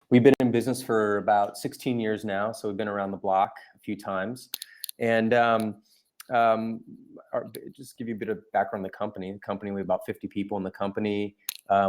We've been in business for about 16 years now, so we've been around the block a few times. And just give you a bit of background on the company. We have about 50 people in the company.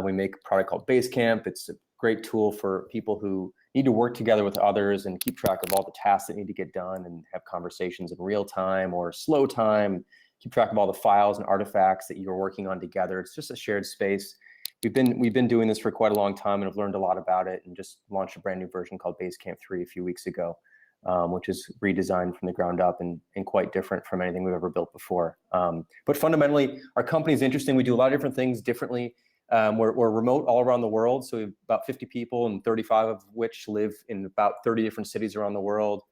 We make a product called Basecamp. It's a great tool for people who need to work together with others and keep track of all the tasks that need to get done and have conversations in real time or slow time, keep track of all the files and artifacts that you're working on together. It's just a shared space. We've been doing this for quite a long time and have learned a lot about it, and just launched a brand new version called Basecamp 3 a few weeks ago, which is redesigned from the ground up and quite different from anything we've ever built before. But fundamentally, our company is interesting. We do a lot of different things differently. We're remote all around the world, so we have about 50 people, and 35 of which live in about 30 different cities around the world.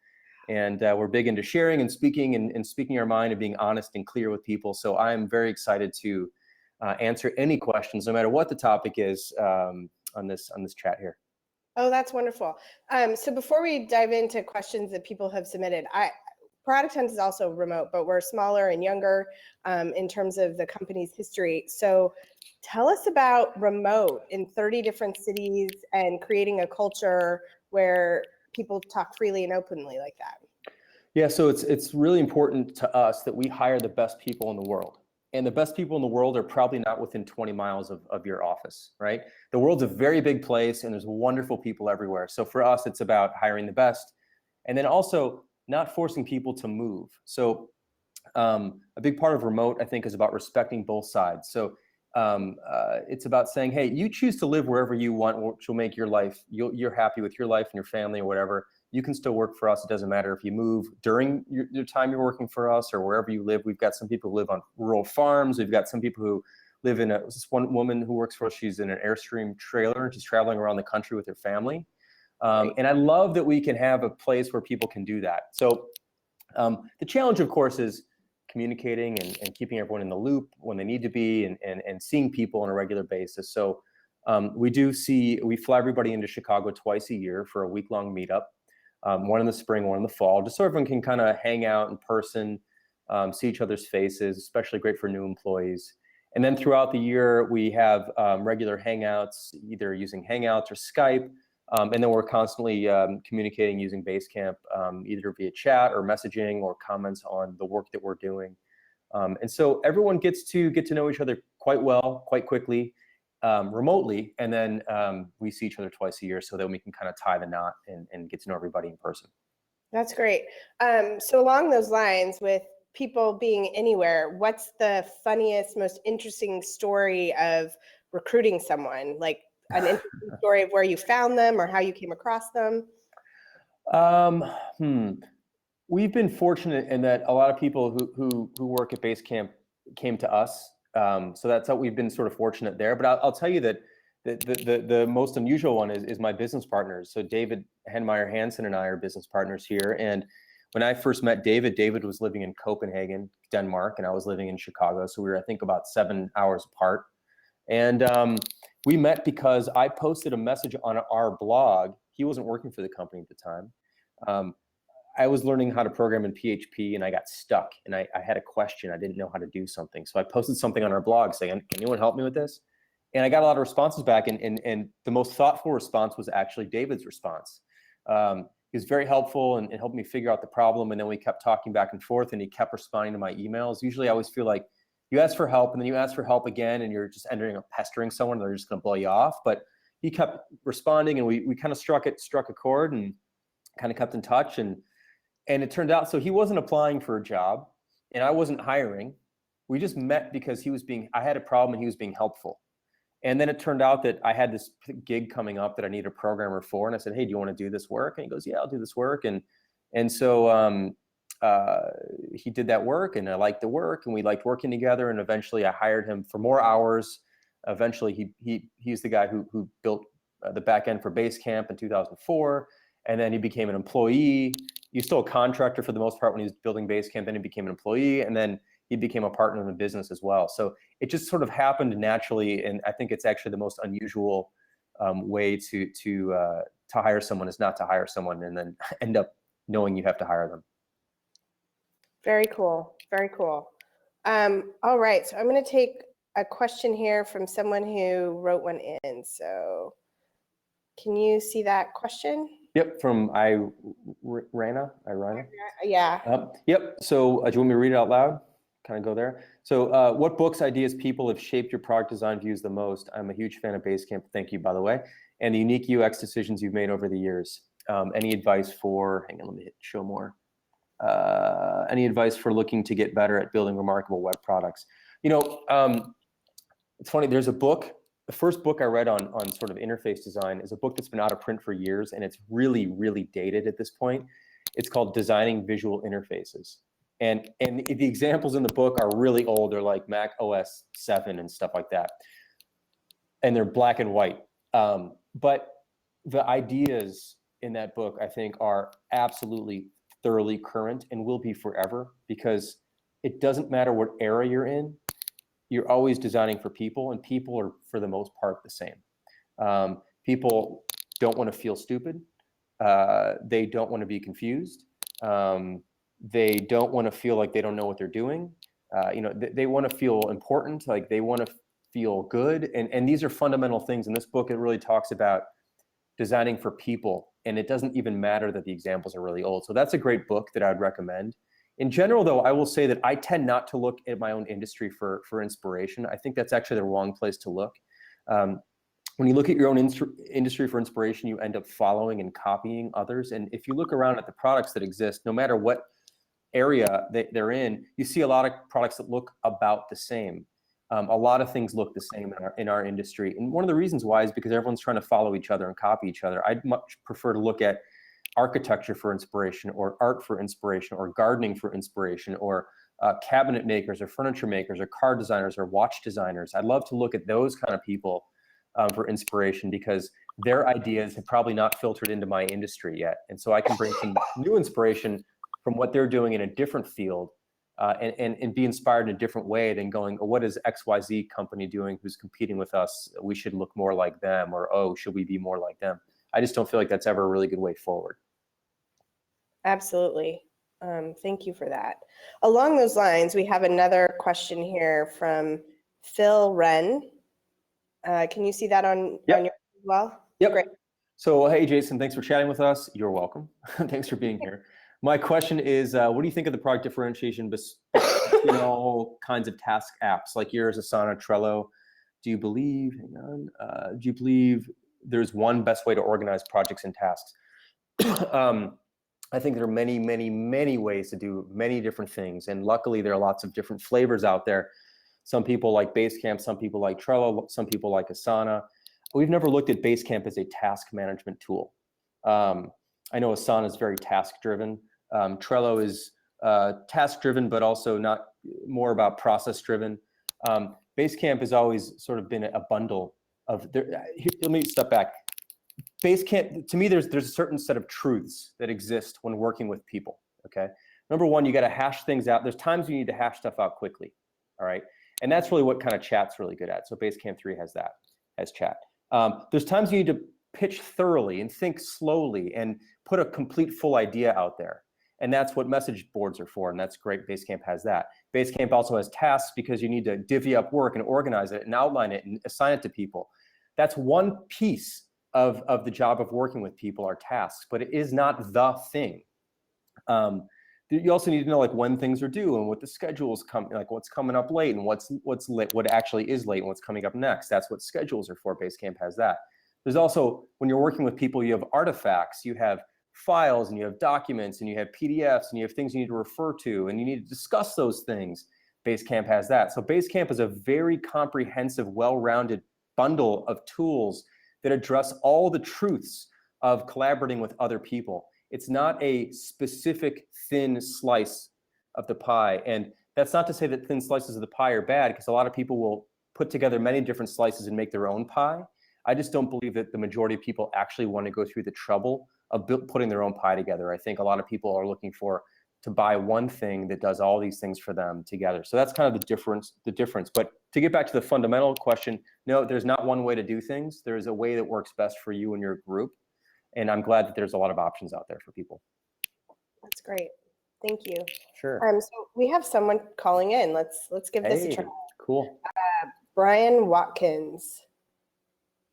And we're big into sharing and speaking and speaking our mind and being honest and clear with people. So I'm very excited to answer any questions, no matter what the topic is, on this chat here. Oh, that's wonderful. So before we dive into questions that people have submitted, Product Hunt is also remote, but we're smaller and younger in terms of the company's history. So tell us about remote in 30 different cities and creating a culture where people talk freely and openly like that. Yeah, so it's really important to us that we hire the best people in the world. And the best people in the world are probably not within 20 miles of your office, right? The world's a very big place and there's wonderful people everywhere. So for us, it's about hiring the best, and then also not forcing people to move. So a big part of remote, I think, is about respecting both sides. So it's about saying, hey, you choose to live wherever you want, which will make your life, you're happy with your life and your family or whatever. You can still work for us. It doesn't matter if you move during your time you're working for us or wherever you live. We've got some people who live on rural farms. We've got some people who live in this one woman who works for us. She's in an Airstream trailer and she's traveling around the country with her family. And I love that we can have a place where people can do that. So the challenge, of course, is communicating and keeping everyone in the loop when they need to be, and seeing people on a regular basis. So we fly everybody into Chicago twice a year for a week-long meetup. One in the spring, one in the fall, just so everyone can kind of hang out in person, see each other's faces, especially great for new employees. And then throughout the year, we have regular hangouts, either using Hangouts or Skype. And then we're constantly communicating using Basecamp, either via chat or messaging or comments on the work that we're doing. And so everyone gets to know each other quite well, quite quickly, remotely, and then we see each other twice a year, so that we can kind of tie the knot and get to know everybody in person. That's great. So along those lines, with people being anywhere, what's the funniest, most interesting story of recruiting someone? Like an interesting story of where you found them or how you came across them? We've been fortunate in that a lot of people who work at Basecamp came to us. So that's how we've been sort of fortunate there. But I'll tell you that the most unusual one is my business partners. So David Henmeyer Hansen and I are business partners here. And when I first met David was living in Copenhagen, Denmark, and I was living in Chicago. So we were, I think, about 7 hours apart. And we met because I posted a message on our blog. He wasn't working for the company at the time. I was learning how to program in PHP and I got stuck and I had a question. I didn't know how to do something. So I posted something on our blog saying, can anyone help me with this? And I got a lot of responses back, and the most thoughtful response was actually David's response. He was very helpful and helped me figure out the problem. And then we kept talking back and forth, and he kept responding to my emails. Usually I always feel like you ask for help and then you ask for help again and you're just ending up pestering someone, they're just gonna blow you off. But he kept responding, and we kind of struck a chord and kind of kept in touch. And it turned out, so he wasn't applying for a job and I wasn't hiring. We just met because I had a problem and he was being helpful. And then it turned out that I had this gig coming up that I needed a programmer for. And I said, hey, do you want to do this work? And he goes, yeah, I'll do this work. And so he did that work, and I liked the work, and we liked working together. And eventually I hired him for more hours. Eventually he's the guy who built the back end for Basecamp in 2004. And then he became an employee. He was still a contractor for the most part when he was building Basecamp. Then he became an employee, and then he became a partner in the business as well. So it just sort of happened naturally, and I think it's actually the most unusual way to hire someone is not to hire someone and then end up knowing you have to hire them. Very cool. Very cool. All right, so I'm going to take a question here from someone who wrote one in. So Can you see that question? Yep, from Irana. Yeah. Yep, so do you want me to read it out loud? Kind of go there. So what books, ideas, people have shaped your product design views the most? I'm a huge fan of Basecamp, thank you, by the way, and the unique UX decisions you've made over the years. Any advice for, hang on, let me hit show more. Any advice for looking to get better at building remarkable web products? You know, it's funny, there's a book, the first book I read on sort of interface design is a book that's been out of print for years, and it's really, really dated at this point. It's called Designing Visual Interfaces. And the examples in the book are really old. They're like Mac OS 7 and stuff like that. And they're black and white. But the ideas in that book, I think, are absolutely thoroughly current and will be forever, because it doesn't matter what era you're in, you're always designing for people, and people are, for the most part, the same. People don't want to feel stupid. They don't want to be confused. They don't want to feel like they don't know what they're doing. You know, they want to feel important, like they want to feel good. And these are fundamental things. In this book, it really talks about designing for people, and it doesn't even matter that the examples are really old. So that's a great book that I would recommend. In general, though, I will say that I tend not to look at my own industry for inspiration. I think that's actually the wrong place to look. When you look at your own industry for inspiration, you end up following and copying others. And if you look around at the products that exist, no matter what area they're in, you see a lot of products that look about the same. A lot of things look the same in our industry. And one of the reasons why is because everyone's trying to follow each other and copy each other. I'd much prefer to look at architecture for inspiration, or art for inspiration, or gardening for inspiration, or cabinet makers, or furniture makers, or car designers, or watch designers. I'd love to look at those kind of people for inspiration, because their ideas have probably not filtered into my industry yet. And so I can bring some new inspiration from what they're doing in a different field, and be inspired in a different way than going, oh, what is XYZ company doing who's competing with us? We should look more like them, or, oh, should we be more like them? I just don't feel like that's ever a really good way forward. Absolutely. Thank you for that. Along those lines, we have another question here from Phil Wren. Can you see that on your as well? Yep. Great. So, hey, Jason, thanks for chatting with us. You're welcome. Thanks for being here. My question is, what do you think of the product differentiation between all kinds of task apps like yours, Asana, Trello? Do you believe, do you believe there's one best way to organize projects and tasks? I think there are many, many, many ways to do many different things. And luckily, there are lots of different flavors out there. Some people like Basecamp, some people like Trello, some people like Asana. We've never looked at Basecamp as a task management tool. I know Asana is very task-driven. Trello is task-driven, but also not more about process-driven. Basecamp has always sort of been a bundle of, let me step back. Basecamp, to me, there's a certain set of truths that exist when working with people, okay? Number one, you gotta hash things out. There's times you need to hash stuff out quickly, all right? And that's really what kind of chat's really good at. So Basecamp 3 has that, has chat. There's times you need to pitch thoroughly and think slowly and put a complete full idea out there. And that's what message boards are for, and that's great. Basecamp has that. Basecamp also has tasks because you need to divvy up work and organize it and outline it and assign it to people. That's one piece of the job of working with people, are tasks, but it is not the thing. You also need to know like when things are due and what the schedules come, like what's coming up late and what's late, what actually is late and what's coming up next. That's what schedules are for. Basecamp has that. There's also, when you're working with people, you have artifacts, you have files, and you have documents, and you have PDFs, and you have things you need to refer to, and you need to discuss those things. Basecamp has that. So Basecamp is a very comprehensive, well-rounded bundle of tools that address all the truths of collaborating with other people. It's not a specific thin slice of the pie. And that's not to say that thin slices of the pie are bad, because a lot of people will put together many different slices and make their own pie. I just don't believe that the majority of people actually want to go through the trouble of putting their own pie together. I think a lot of people are looking to buy one thing that does all these things for them together. So that's kind of the difference. But to get back to the fundamental question, no, there's not one way to do things. There's a way that works best for you and your group. And I'm glad that there's a lot of options out there for people. That's great. Thank you. Sure. So we have someone calling in. Let's give this a try. Cool. Brian Watkins.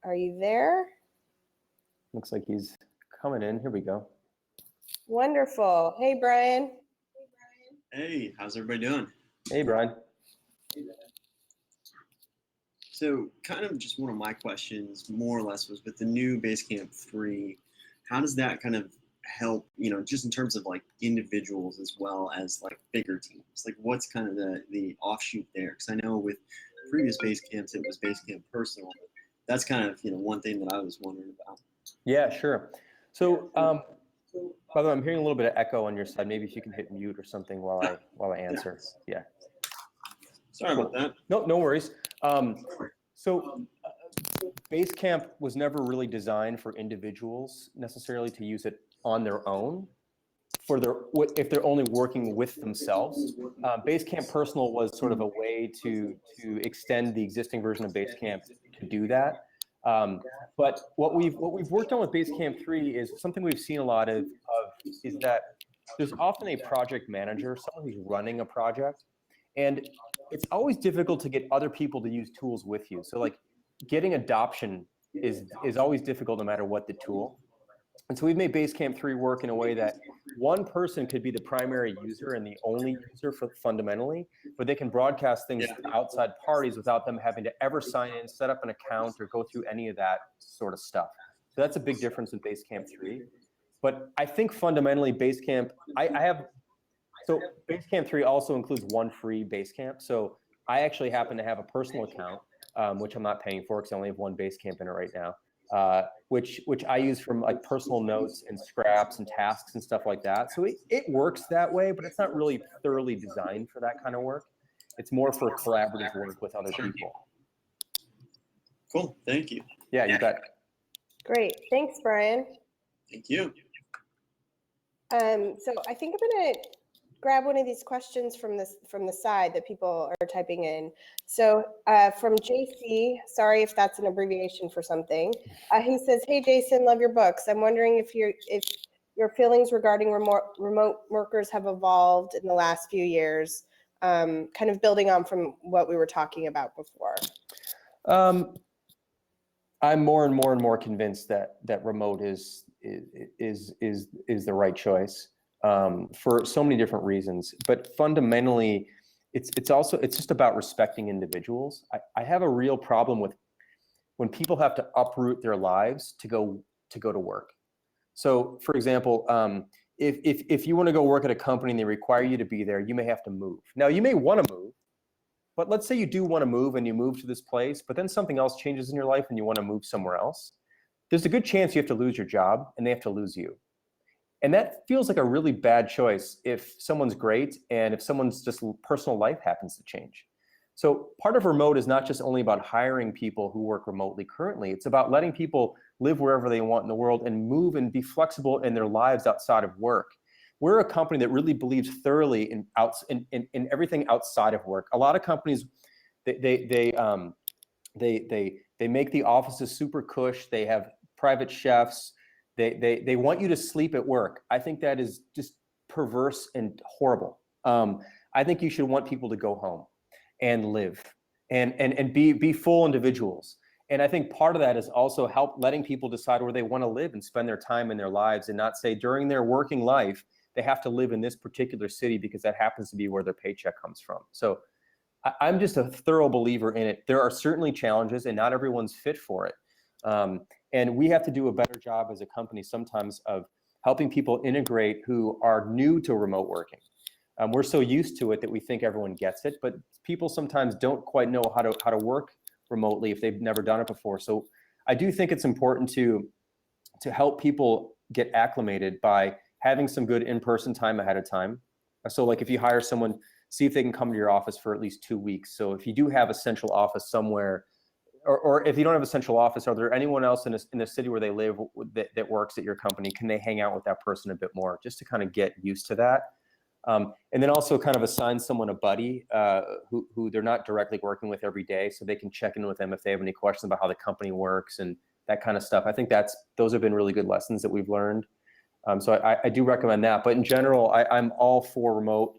Are you there? Looks like he's coming in. Here we go. Wonderful. Hey, Brian. Hey, how's everybody doing? Hey, Brian. So kind of just one of my questions, more or less, was with the new Basecamp 3, how does that kind of help, just in terms of like individuals as well as like bigger teams? Like what's kind of the offshoot there? Because I know with previous Basecamps, it was Basecamp Personal. That's kind of, one thing that I was wondering about. Yeah, sure. So, by the way, I'm hearing a little bit of echo on your side. Maybe if you can hit mute or something while I answer. Yeah. Sorry about that. No worries. So Basecamp was never really designed for individuals necessarily to use it on their own if they're only working with themselves. Basecamp Personal was sort of a way to extend the existing version of Basecamp to do that. But what we've worked on with Basecamp 3 is something we've seen a lot of is that there's often a project manager, someone who's running a project, and it's always difficult to get other people to use tools with you. So like getting adoption is always difficult no matter what the tool. And so we've made Basecamp 3 work in a way that one person could be the primary user and the only user fundamentally, but they can broadcast things to outside parties without them having to ever sign in, set up an account, or go through any of that sort of stuff. So that's a big difference in Basecamp 3. But I think fundamentally Basecamp, so Basecamp 3 also includes one free Basecamp. So I actually happen to have a personal account, which I'm not paying for because I only have one Basecamp in it right now, which I use from like personal notes and scraps and tasks and stuff like that. So it works that way, but it's not really thoroughly designed for that kind of work. It's more for collaborative work with other people. Cool. Thank you. Yeah, you bet. Great. Thanks, Brian. Thank you. So I think I'm going to grab one of these questions from the side that people are typing in. So from JC, sorry if that's an abbreviation for something. He says, "Hey Jason, love your books. I'm wondering if your feelings regarding remote workers have evolved in the last few years, kind of building on from what we were talking about before." I'm more and more convinced that remote is the right choice. For so many different reasons, but fundamentally, it's just about respecting individuals. I have a real problem with when people have to uproot their lives to go to work. So, for example, if you want to go work at a company and they require you to be there, you may have to move. Now, you may want to move, but let's say you do want to move and you move to this place, but then something else changes in your life and you want to move somewhere else. There's a good chance you have to lose your job and they have to lose you. And that feels like a really bad choice if someone's great and if someone's just personal life happens to change. So part of remote is not just only about hiring people who work remotely currently. It's about letting people live wherever they want in the world and move and be flexible in their lives outside of work. We're a company that really believes thoroughly in everything outside of work. A lot of companies, they make the offices super cush. They have private chefs. They want you to sleep at work. I think that is just perverse and horrible. I think you should want people to go home and live and be full individuals. And I think part of that is also letting people decide where they want to live and spend their time in their lives and not say during their working life, they have to live in this particular city because that happens to be where their paycheck comes from. So I'm just a thorough believer in it. There are certainly challenges and not everyone's fit for it. And we have to do a better job as a company sometimes of helping people integrate who are new to remote working. We're so used to it that we think everyone gets it, but people sometimes don't quite know how to work remotely if they've never done it before. So I do think it's important to help people get acclimated by having some good in-person time ahead of time. So like if you hire someone, see if they can come to your office for at least 2 weeks. So if you do have a central office somewhere, or if you don't have a central office, are there anyone else in the city where they live that works at your company? Can they hang out with that person a bit more just to kind of get used to that? And then also kind of assign someone a buddy who they're not directly working with every day, so they can check in with them if they have any questions about how the company works and that kind of stuff. I think those have been really good lessons that we've learned. So I do recommend that. But in general, I'm all for remote.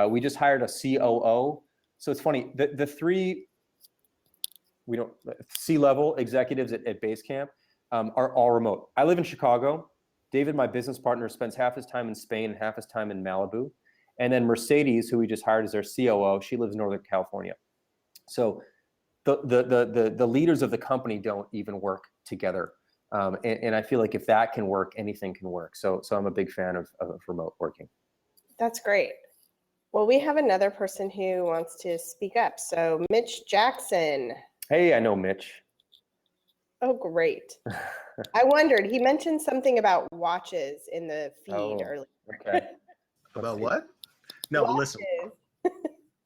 We just hired a COO. So it's funny, the three C-level executives at Basecamp, are all remote. I live in Chicago. David, my business partner, spends half his time in Spain and half his time in Malibu. And then Mercedes, who we just hired as their COO, she lives in Northern California. So the leaders of the company don't even work together. And I feel like if that can work, anything can work. So I'm a big fan of remote working. That's great. Well, we have another person who wants to speak up. So Mitch Jackson. Hey, I know Mitch. Oh, great. I wondered, he mentioned something about watches in the feed earlier. Okay. About what? No, Watches. listen.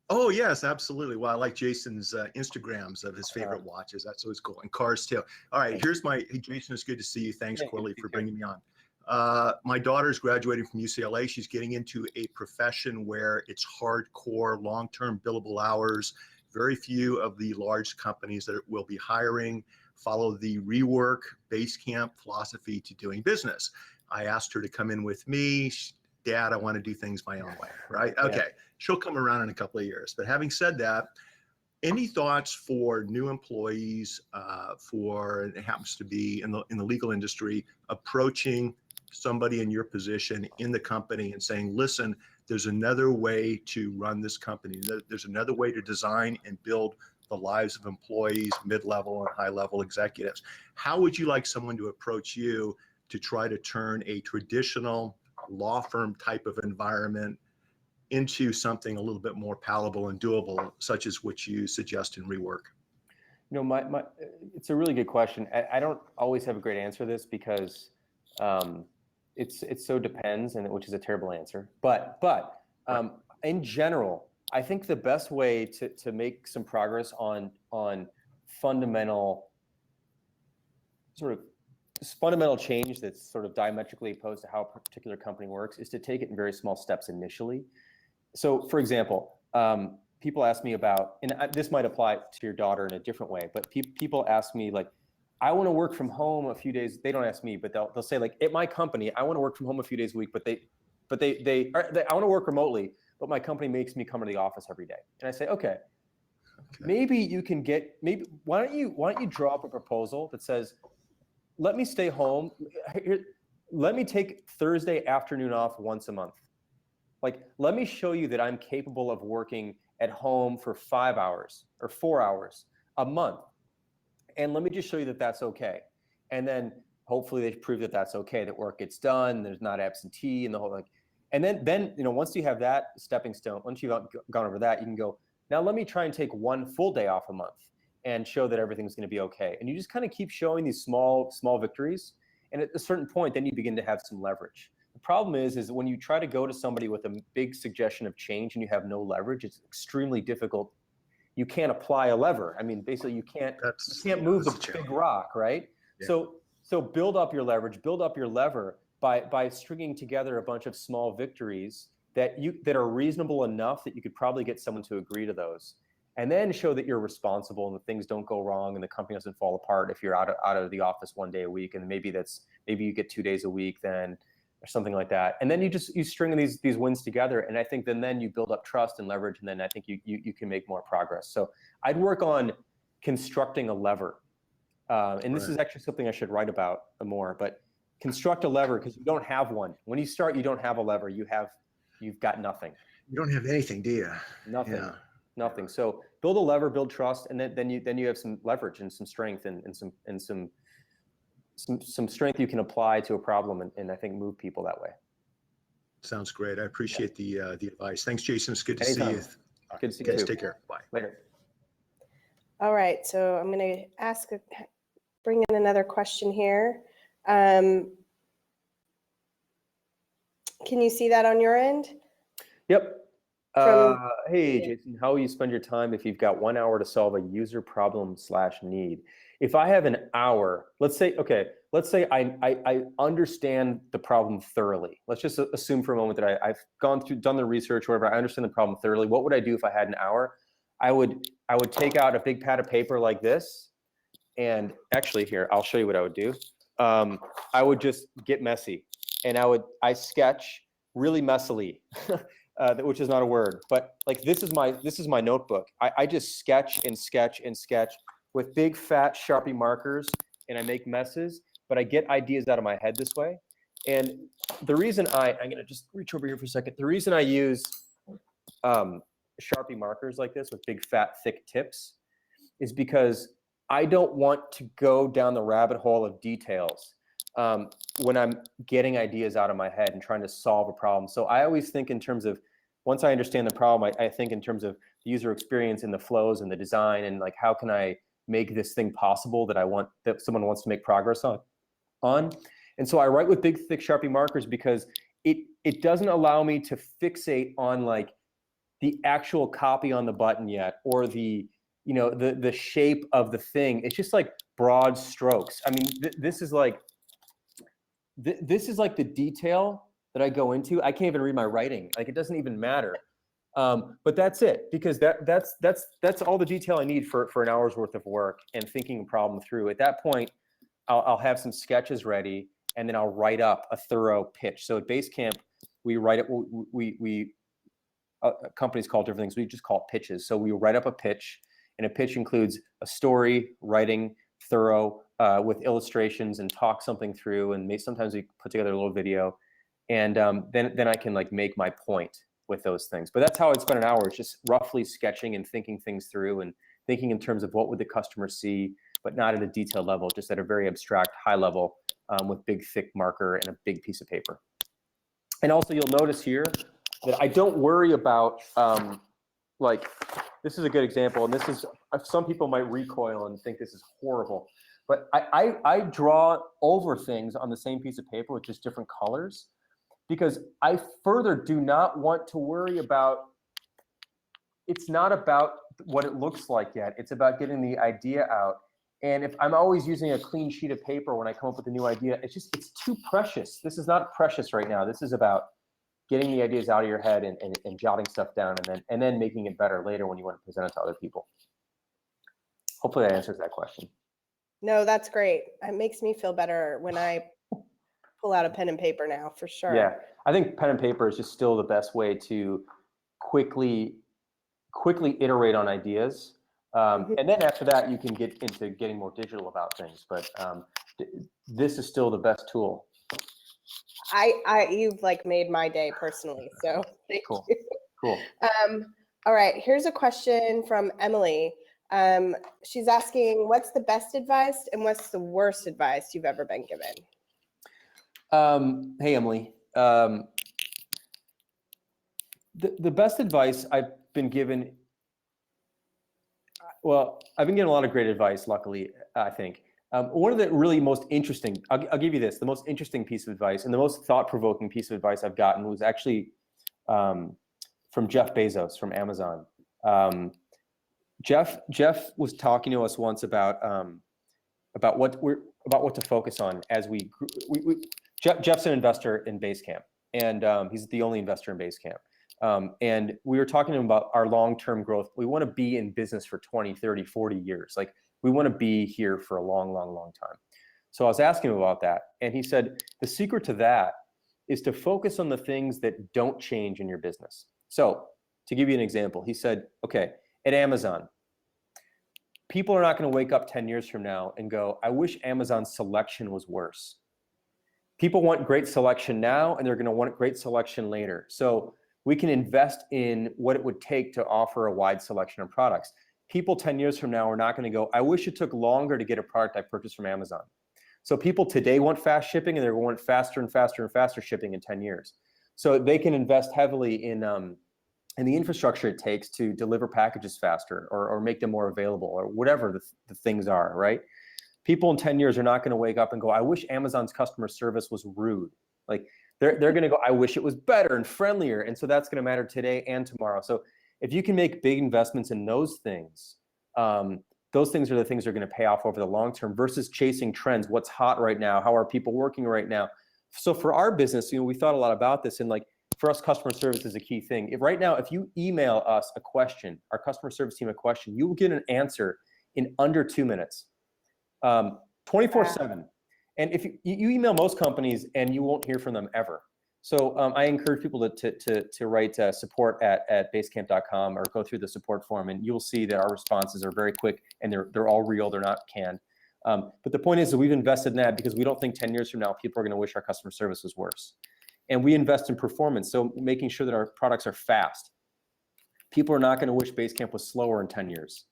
Oh, yes, absolutely. Well, I like Jason's Instagrams of his favorite watches. That's always cool. And cars, too. All right, here's my, hey, Jason, it's good to see you. Thanks, Corley, for bringing me on. My daughter's graduating from UCLA. She's getting into a profession where it's hardcore, long-term billable hours. Very few of the large companies that will be hiring follow the rework Basecamp philosophy to doing business. I asked her to come in with me. Dad, I want to do things my own way, right? Okay, she'll come around in a couple of years. But having said that, any thoughts for new employees, it happens to be in the legal industry, approaching somebody in your position in the company and saying, listen, there's another way to run this company. There's another way to design and build the lives of employees, mid-level and high-level executives. How would you like someone to approach you to try to turn a traditional law firm type of environment into something a little bit more palatable and doable, such as what you suggest in rework? You know, it's a really good question. I don't always have a great answer to this because it so depends, and which is a terrible answer. But in general, I think the best way to make some progress on fundamental change that's sort of diametrically opposed to how a particular company works is to take it in very small steps initially. So, for example, people ask me about, and this might apply to your daughter in a different way, but people ask me like, I want to work from home a few days. They don't ask me, but they'll say like, at my company, I want to work from home a few days a week, but I want to work remotely, but my company makes me come to the office every day. And I say, okay, maybe you can why don't you draw up a proposal that says, let me stay home. Let me take Thursday afternoon off once a month. Like, let me show you that I'm capable of working at home for 5 hours or 4 hours a month. And let me just show you that that's okay. And then hopefully they prove that that's okay, that work gets done, there's not absentee and the whole like. And then once you have that stepping stone, once you've gone over that, you can go, now let me try and take one full day off a month and show that everything's going to be okay. And you just kind of keep showing these small victories. And at a certain point, then you begin to have some leverage. The problem is when you try to go to somebody with a big suggestion of change and you have no leverage, it's extremely difficult. You can't apply a lever. I mean, basically you can't move the big rock, right? Yeah. So build up your leverage, build up your lever by stringing together a bunch of small victories that are reasonable enough that you could probably get someone to agree to those. And then show that you're responsible and that things don't go wrong and the company doesn't fall apart if you're out of the office 1 day a week, and maybe you get 2 days a week then, or something like that. And then you string these wins together, and I think then you build up trust and leverage, and then I think you can make more progress. So I'd work on constructing a lever, and this is actually something I should write about more. But construct a lever, because you don't have one. When you start, you don't have a lever. You've got nothing. You don't have anything, do you? Nothing. Yeah. Nothing. So build a lever, build trust, and then you have some leverage and some strength and some strength you can apply to a problem and I think move people that way. Sounds great. I appreciate the advice. Thanks, Jason. It's good to see you. Good to see you. You. Take care. Bye. Later. All right. So I'm going to bring in another question here. Can you see that on your end? Yep. Hey, Jason, how will you spend your time if you've got 1 hour to solve a user problem/need? If I have an hour, let's say I understand the problem thoroughly. Let's just assume for a moment that I've done the research, whatever. I understand the problem thoroughly. What would I do if I had an hour? I would take out a big pad of paper like this, and actually here, I'll show you what I would do. I would just get messy, and I sketch really messily. Which is not a word, but like this is my notebook. I just sketch and sketch and sketch with big fat Sharpie markers, and I make messes. but I get ideas out of my head this way. And the reason I'm going to just reach over here for a second. The reason I use Sharpie markers like this with big, fat, thick tips is because I don't want to go down the rabbit hole of details when I'm getting ideas out of my head and trying to solve a problem. So I always think in terms of, once I understand the problem, I think in terms of the user experience and the flows and the design, and like, how can I make this thing possible that someone wants to make progress on. And so I write with big, thick Sharpie markers because it doesn't allow me to fixate on like the actual copy on the button yet, or the shape of the thing. It's just like broad strokes. I mean, this is like the detail that I go into. I can't even read my writing. Like, it doesn't even matter. But that's it, because that's all the detail I need for an hour's worth of work and thinking a problem through. At that point, I'll have some sketches ready, and then I'll write up a thorough pitch. So at Basecamp, we write it. Companies call it different things. We just call it pitches. So we write up a pitch, and a pitch includes a story, writing, thorough, with illustrations, and talk something through. And sometimes we put together a little video, and then I can like make my point with those things. But that's how I'd spend an hour. It's just roughly sketching and thinking things through, and thinking in terms of what would the customer see, but not at a detailed level, just at a very abstract, high level, with big, thick marker and a big piece of paper. And also, you'll notice here that I don't worry about, like, this is a good example, and this is, some people might recoil and think this is horrible, but I draw over things on the same piece of paper with just different colors, because I further do not want to worry about, it's not about what it looks like yet, it's about getting the idea out. And if I'm always using a clean sheet of paper when I come up with a new idea, it's too precious. This is not precious right now. This is about getting the ideas out of your head and jotting stuff down, and then making it better later when you want to present it to other people. Hopefully that answers that question. No, that's great. It makes me feel better when I pull out a pen and paper now, for sure. Yeah, I think pen and paper is just still the best way to quickly iterate on ideas. And then after that, you can get into getting more digital about things. But this is still the best tool. You've like made my day personally. So thank Cool. you. Cool. All right, here's a question from Emily. She's asking, what's the best advice and what's the worst advice you've ever been given? Hey, Emily. The best advice I've been given, well, I've been getting a lot of great advice, luckily, I think. One of the really most interesting, I'll give you this, the most interesting piece of advice and the most thought-provoking piece of advice I've gotten was actually from Jeff Bezos from Amazon. Jeff was talking to us once about what to focus on as Jeff's an investor in Basecamp, and he's the only investor in Basecamp. And we were talking to him about our long-term growth. We want to be in business for 20, 30, 40 years. Like, we want to be here for a long, long, long time. So I was asking him about that. And he said, the secret to that is to focus on the things that don't change in your business. So to give you an example, he said, okay, at Amazon, people are not going to wake up 10 years from now and go, I wish Amazon's selection was worse. People want great selection now, and they're going to want great selection later. So we can invest in what it would take to offer a wide selection of products. People 10 years from now are not going to go, I wish it took longer to get a product I purchased from Amazon. So people today want fast shipping, and they're going to want faster and faster and faster shipping in 10 years. So they can invest heavily in the infrastructure it takes to deliver packages faster, or make them more available, or whatever the things are, right? People in 10 years are not going to wake up and go, I wish Amazon's customer service was rude. Like, they're going to go, I wish it was better and friendlier. And so that's going to matter today and tomorrow. So if you can make big investments in those things are the things that are going to pay off over the long term versus chasing trends. What's hot right now? How are people working right now? So for our business, we thought a lot about this, and like, for us, customer service is a key thing. If you email us a question, our customer service team a question, you will get an answer in under 2 minutes, 24/7. And if you email most companies and you won't hear from them ever. So I encourage people to write support at basecamp.com, or go through the support form, and you'll see that our responses are very quick, and they're all real. They're not canned. But the point is that we've invested in that because we don't think 10 years from now, people are going to wish our customer service was worse. And we invest in performance. So making sure that our products are fast. People are not going to wish Basecamp was slower in 10 years.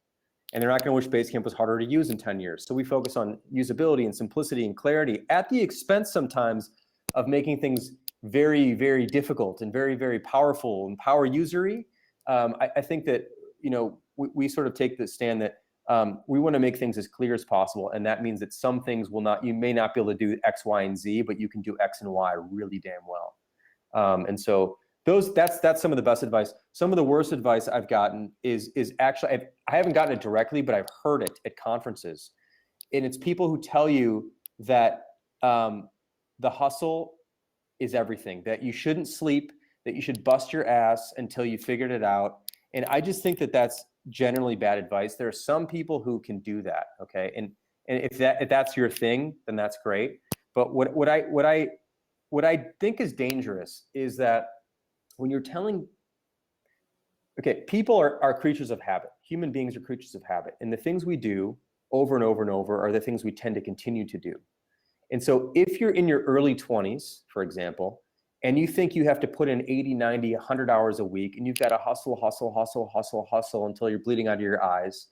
And they're not going to wish Basecamp was harder to use in 10 years. So we focus on usability and simplicity and clarity at the expense sometimes of making things very, very difficult and very, very powerful and power usery. I think that, we sort of take the stand that we want to make things as clear as possible. And that means that some things you may not be able to do X, Y, and Z, but you can do X and Y really damn well. And so that's some of the best advice. Some of the worst advice I've gotten is actually, I haven't gotten it directly, but I've heard it at conferences. And it's people who tell you that the hustle is everything, that you shouldn't sleep, that you should bust your ass until you figured it out. And I just think that that's generally bad advice. There are some people who can do that, okay? And if that's your thing, then that's great. But what I think is dangerous is that when you're telling, okay, people are creatures of habit. Human beings are creatures of habit. And the things we do over and over and over are the things we tend to continue to do. And so if you're in your early 20s, for example, and you think you have to put in 80, 90, 100 hours a week, and you've got to hustle until you're bleeding out of your eyes,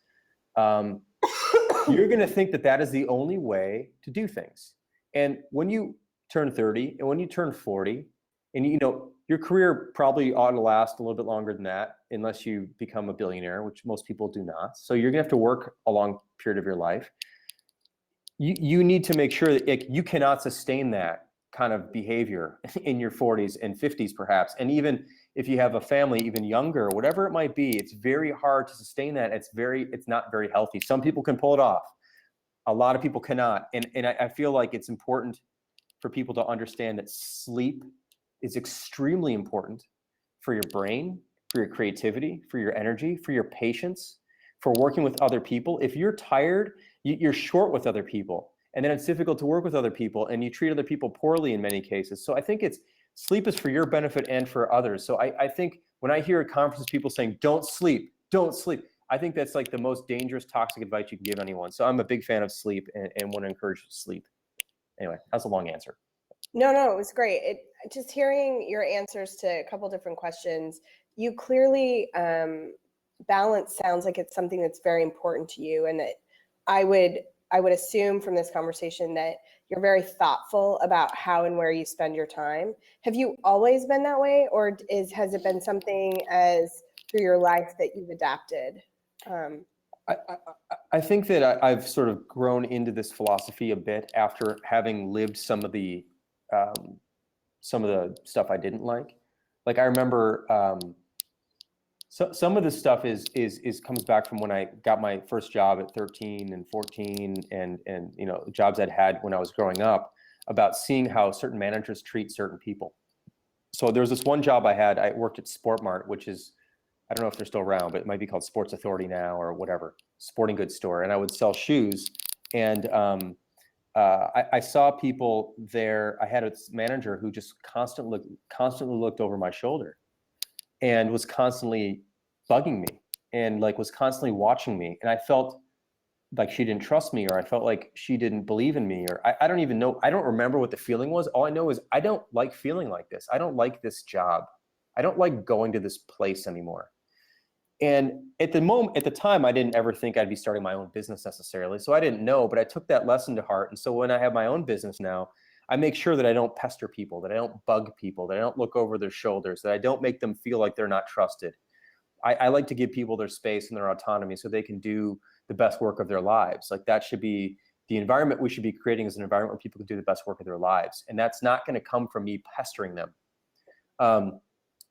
you're going to think that is the only way to do things. And when you turn 30 and when you turn 40, and your career probably ought to last a little bit longer than that, unless you become a billionaire, which most people do not. So you're going to have to work a long period of your life. You need to make sure that you cannot sustain that kind of behavior in your 40s and 50s perhaps. And even if you have a family, even younger, whatever it might be, it's very hard to sustain that. It's not very healthy. Some people can pull it off. A lot of people cannot. And I feel like it's important for people to understand that sleep is extremely important for your brain, for your creativity, for your energy, for your patience, for working with other people. If you're tired, you're short with other people. And then it's difficult to work with other people, and you treat other people poorly in many cases. So I think sleep is for your benefit and for others. So I think when I hear at conferences people saying, don't sleep, I think that's like the most dangerous, toxic advice you can give anyone. So I'm a big fan of sleep and want to encourage you to sleep. Anyway, that's a long answer. No, it was great. Just hearing your answers to a couple different questions, you clearly balance sounds like it's something that's very important to you, and that I would assume from this conversation that you're very thoughtful about how and where you spend your time. Have you always been that way, or has it been something as through your life that you've adapted? I think that I've sort of grown into this philosophy a bit after having lived some of the stuff I didn't like. Like I remember some of this stuff comes back from when I got my first job at 13 and 14 and jobs I'd had when I was growing up, about seeing how certain managers treat certain people. So there was this one job I had. I worked at Sport Mart, which is, I don't know if they're still around, but it might be called Sports Authority now or whatever, sporting goods store. And I would sell shoes. And I saw people there. I had a manager who just constantly looked over my shoulder and was constantly bugging me and was constantly watching me. And I felt like she didn't trust me, or I felt like she didn't believe in me, or I don't even know. I don't remember what the feeling was. All I know is I don't like feeling like this. I don't like this job. I don't like going to this place anymore. And at the time, I didn't ever think I'd be starting my own business necessarily. So I didn't know, but I took that lesson to heart. And so when I have my own business now, I make sure that I don't pester people, that I don't bug people, that I don't look over their shoulders, that I don't make them feel like they're not trusted. I like to give people their space and their autonomy so they can do the best work of their lives. Like that should be the environment we should be creating, is an environment where people can do the best work of their lives. And that's not going to come from me pestering them.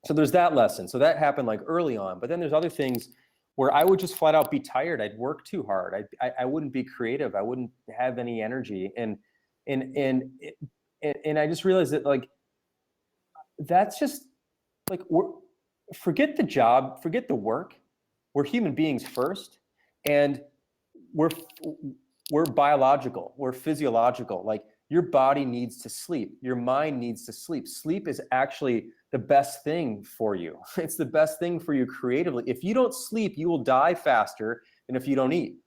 So there's that lesson. So that happened early on, but then there's other things where I would just flat out be tired. I'd work too hard. I wouldn't be creative. I wouldn't have any energy. And I just realized that that's just forget the job, forget the work. We're human beings first, and we're biological, we're physiological. Your body needs to sleep. Your mind needs to sleep. Sleep is actually the best thing for you. It's the best thing for you creatively. If you don't sleep, you will die faster than if you don't eat.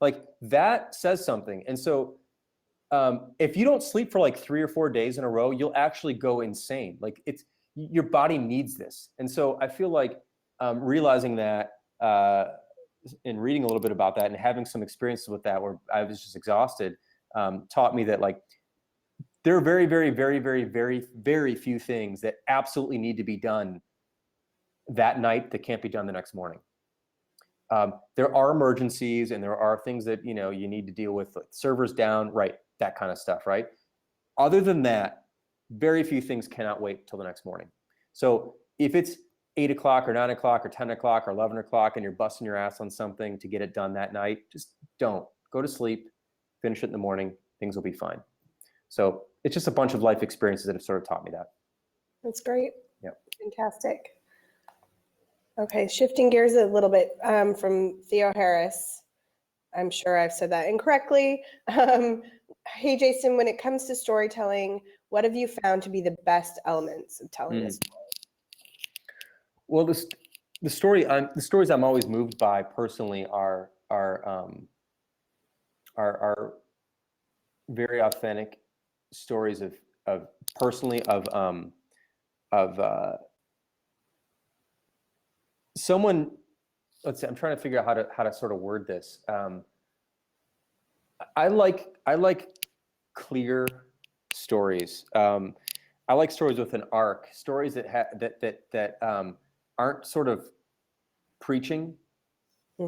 Like that says something. And so if you don't sleep for like 3 or 4 days in a row, you'll actually go insane. Like your body needs this. And so I feel like realizing that and reading a little bit about that and having some experiences with that where I was just exhausted taught me that like there are very, very, very, very, very, very few things that absolutely need to be done that night that can't be done the next morning. There are emergencies and there are things that, you know, you need to deal with, like servers down, right? That kind of stuff, right? Other than that, very few things cannot wait till the next morning. So if it's 8 o'clock or 9 o'clock or 10 o'clock or 11 o'clock and you're busting your ass on something to get it done that night, just don't. Go to sleep, finish it in the morning, things will be fine. So it's just a bunch of life experiences that have sort of taught me that. That's great. Yep. Fantastic. Okay, shifting gears a little bit from Theo Harris. I'm sure I've said that incorrectly. Hey, Jason, when it comes to storytelling, what have you found to be the best elements of telling this story? Well, the stories I'm always moved by personally are very authentic stories of personally of someone. Let's see, I'm trying to figure out how to sort of word this. I like clear stories. I like stories with an arc, stories that aren't sort of preaching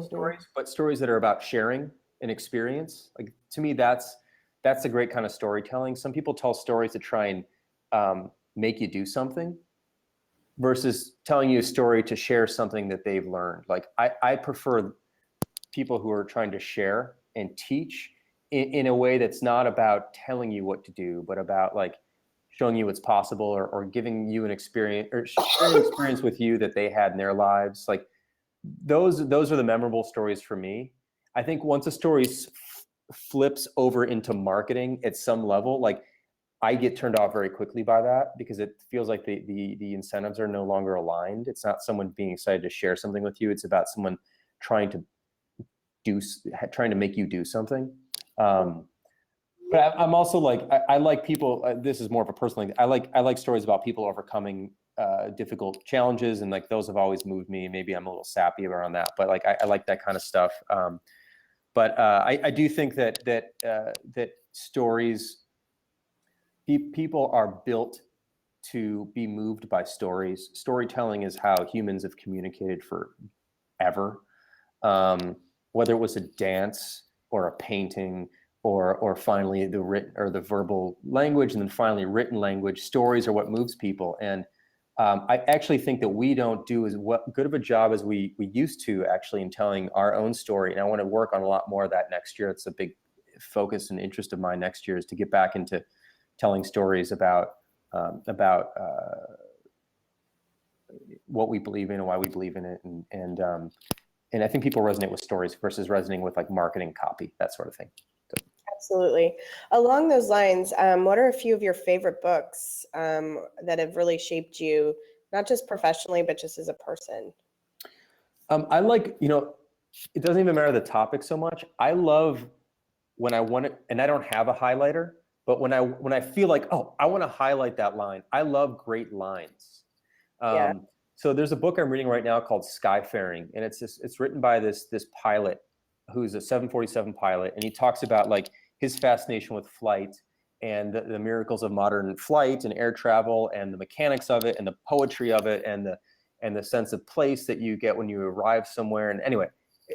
stories, but stories that are about sharing an experience. Like to me, that's a great kind of storytelling. Some people tell stories to try and make you do something versus telling you a story to share something that they've learned. Like I prefer people who are trying to share and teach in a way that's not about telling you what to do, but about like showing you what's possible or giving you an experience or sharing an experience with you that they had in their lives. Like those are the memorable stories for me. I think once a story flips over into marketing at some level, like I get turned off very quickly by that because it feels like the incentives are no longer aligned. It's not someone being excited to share something with you. It's about someone trying to make you do something. But I'm also like, I like people, this is more of a personal thing. I like stories about people overcoming difficult challenges, and like those have always moved me. Maybe I'm a little sappy around that, but like I like that kind of stuff. But I do think that stories, people are built to be moved by stories. Storytelling is how humans have communicated forever. Whether it was a dance or a painting or finally the written or the verbal language, and then finally written language, stories are what moves people. And I actually think that we don't do as good of a job as we used to actually in telling our own story. And I want to work on a lot more of that next year. It's a big focus and interest of mine next year, is to get back into telling stories about what we believe in and why we believe in it. And I think people resonate with stories versus resonating with like marketing copy, that sort of thing. So. Absolutely. Along those lines, what are a few of your favorite books that have really shaped you, not just professionally, but just as a person? I like, it doesn't even matter the topic so much. I love when I want it, and I don't have a highlighter, but when I feel like, oh, I want to highlight that line. I love great lines. Yeah. So there's a book I'm reading right now called Skyfaring, and it's written by this pilot who's a 747 pilot, and he talks about like his fascination with flight and the miracles of modern flight and air travel and the mechanics of it and the poetry of it and the sense of place that you get when you arrive somewhere. And anyway,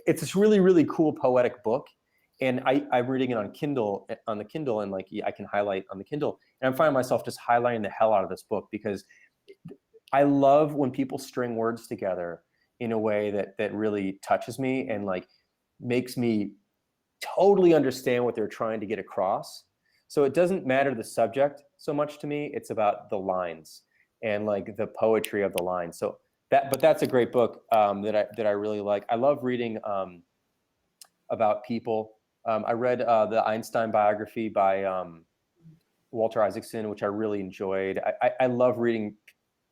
it's this really, really cool poetic book. And I'm reading it on the Kindle, and like I can highlight on the Kindle, and I'm finding myself just highlighting the hell out of this book because I love when people string words together in a way that really touches me and like makes me totally understand what they're trying to get across. So it doesn't matter the subject so much to me. It's about the lines and like the poetry of the lines. So that's a great book that I really like. I love reading about people. I read the Einstein biography by Walter Isaacson, which I really enjoyed. I love reading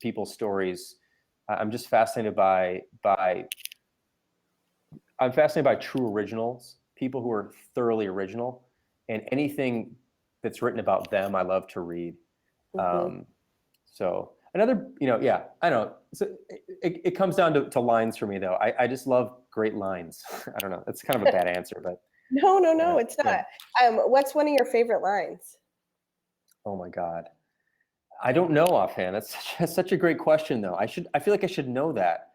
people's stories. I'm just fascinated by true originals people who are thoroughly original, and anything that's written about them, I love to read. So another, yeah, I don't know. So it comes down to lines for me, though. I just love great lines. I don't know. That's kind of a bad answer, but No, it's not. What's one of your favorite lines? oh my God. I don't know offhand. That's such a great question, though. I feel like I should know that.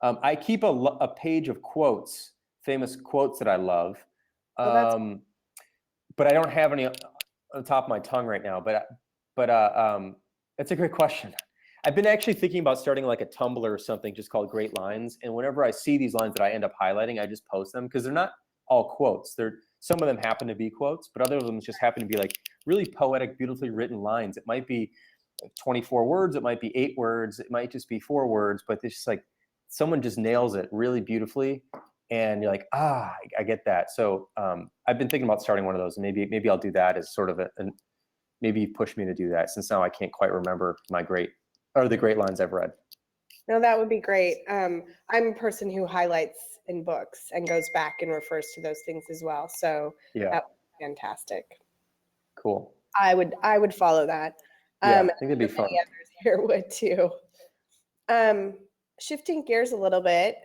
I keep a page of quotes, famous quotes that I love, but I don't have any on the top of my tongue right now. But it's a great question. I've been actually thinking about starting like a Tumblr or something just called Great Lines. And whenever I see these lines that I end up highlighting, I just post them because they're not all quotes. Some of them happen to be quotes, but other of them just happen to be like really poetic, beautifully written lines. It might be 24 words, it might be 8 words, it might just be 4 words, but it's just like someone just nails it really beautifully, and you're like, I get that. So I've been thinking about starting one of those, and maybe I'll do that as sort of maybe push me to do that, since now I can't quite remember the great lines I've read. No, that would be great. I'm a person who highlights in books and goes back and refers to those things as well. So Yeah, that would be fantastic. cool. I would follow that. Yeah, I think it'd be fun. Many others here would too. Shifting gears a little bit,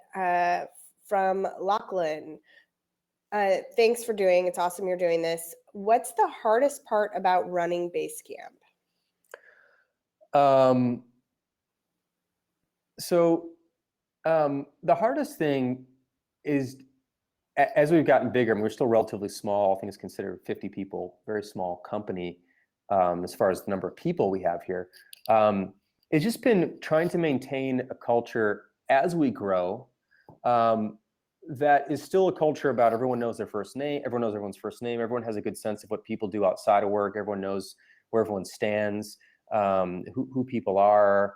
from Lachlan. Thanks for doing. It's awesome you're doing this. What's the hardest part about running Basecamp? So the hardest thing is, as we've gotten bigger, and we're still relatively small, all things considered, 50 people, very small company, as far as the number of people we have here. It's just been trying to maintain a culture as we grow, that is still a culture about everyone knows their first name, everyone knows everyone's first name, everyone has a good sense of what people do outside of work, everyone knows where everyone stands, who people are.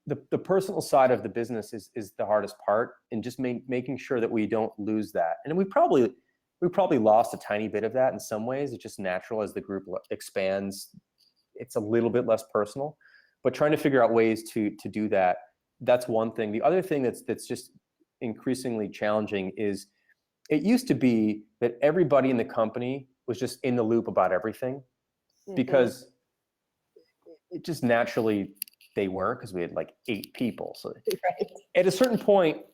The personal side of the business is the hardest part, and just making sure that we don't lose that. And we probably lost a tiny bit of that in some ways. It's just natural as the group expands. It's a little bit less personal, but trying to figure out ways to do that. That's one thing. The other thing that's just increasingly challenging is, it used to be that everybody in the company was just in the loop about everything, because it just naturally they were, because we had like 8 people. So Right. at a certain point,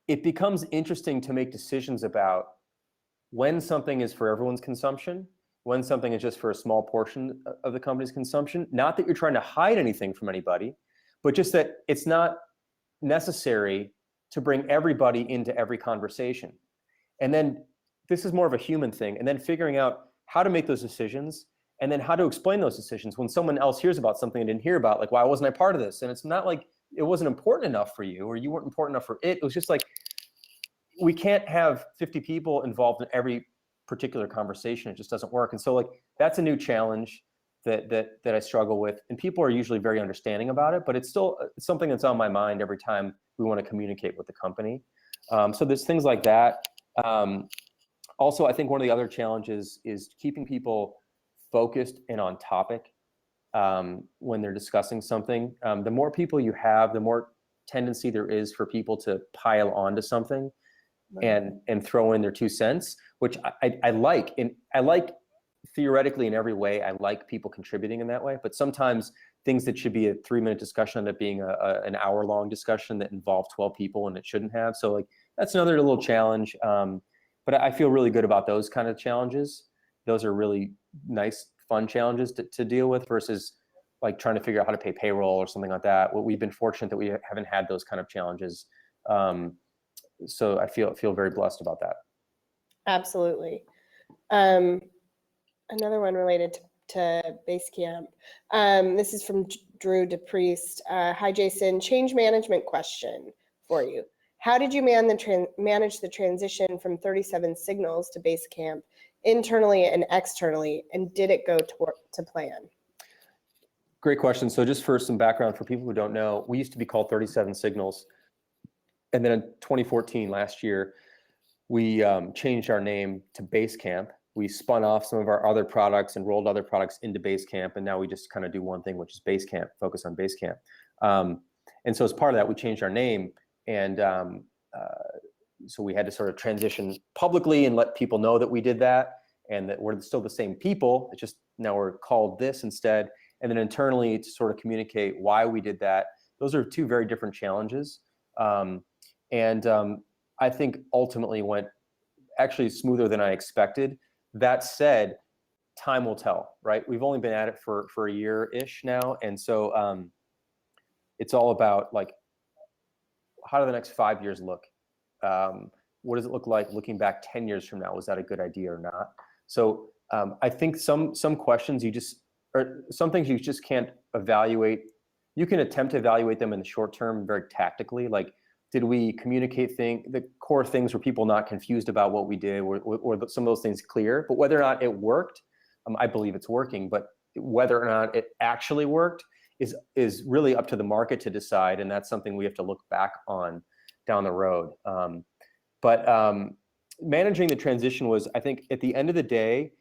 it becomes interesting to make decisions about when something is for everyone's consumption, when something is just for a small portion of the company's consumption. Not that you're trying to hide anything from anybody, but just that it's not necessary to bring everybody into every conversation. And then this is more of a human thing, and then figuring out how to make those decisions, and then how to explain those decisions when someone else hears about something I didn't hear about, like, why wasn't I part of this? And it's not like it wasn't important enough for you, or you weren't important enough for it. It was just like, we can't have 50 people involved in every particular conversation. It just doesn't work. And so like, that's a new challenge that I struggle with. And people are usually very understanding about it, but it's still something that's on my mind every time we want to communicate with the company. So there's things like that. Also, I think one of the other challenges is keeping people focused and on topic when they're discussing something. The more people you have, the more tendency there is for people to pile onto something and throw in their 2 cents, which I like. And I like theoretically in every way. I like people contributing in that way. But sometimes things that should be a 3-minute discussion end up being an hour-long discussion that involved 12 people, and it shouldn't have. So like, that's another little challenge. But I feel really good about those kind of challenges. Those are really nice, fun challenges to deal with, versus like trying to figure out how to pay payroll or something like that. Well, we've been fortunate that we haven't had those kind of challenges. So I feel very blessed about that. Absolutely. Another one related to Basecamp. This is from Drew DePriest. Hi, Jason. Change management question for you. How did you manage the transition from 37 signals to Basecamp internally and externally, and did it go to plan? Great question. So just for some background for people who don't know, we used to be called 37 Signals. And then in 2014, last year, we changed our name to Basecamp. We spun off some of our other products and rolled other products into Basecamp. And now we just kind of do one thing, which is Basecamp, focus on Basecamp. And so as part of that, we changed our name. And so we had to sort of transition publicly and let people know that we did that and that we're still the same people. It's just now we're called this instead. And then internally to sort of communicate why we did that. Those are two very different challenges. I think ultimately went actually smoother than I expected. That said, time will tell, right? We've only been at it for a year-ish now. And so it's all about like, how do the next 5 years look? What does it look like looking back 10 years from now? Was that a good idea or not? So I think some questions or some things you just can't evaluate. You can attempt to evaluate them in the short term very tactically. Like, did we communicate the core things? Were people not confused about what we did? Were some of those things clear? But whether or not it worked, I believe it's working. But whether or not it actually worked is really up to the market to decide. And that's something we have to look back on down the road. Managing the transition was, I think, at the end of the day,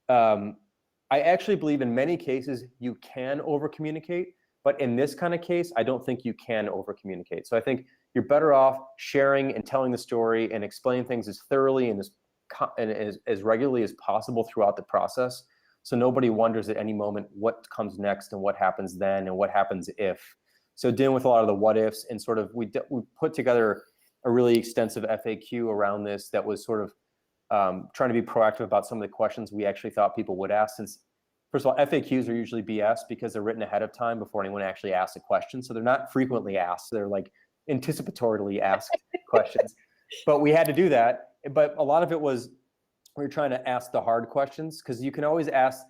I actually believe in many cases you can over communicate, but in this kind of case, I don't think you can over communicate. So I think you're better off sharing and telling the story and explaining things as thoroughly and as regularly as possible throughout the process. So nobody wonders at any moment what comes next and what happens then and what happens if. So dealing with a lot of the what ifs and sort of, we put together a really extensive FAQ around this that was sort of trying to be proactive about some of the questions we actually thought people would ask. Since, first of all, FAQs are usually BS because they're written ahead of time before anyone actually asks a question. So they're not frequently asked. They're like anticipatorily asked questions. But we had to do that. But a lot of it was, we were trying to ask the hard questions because you can always ask,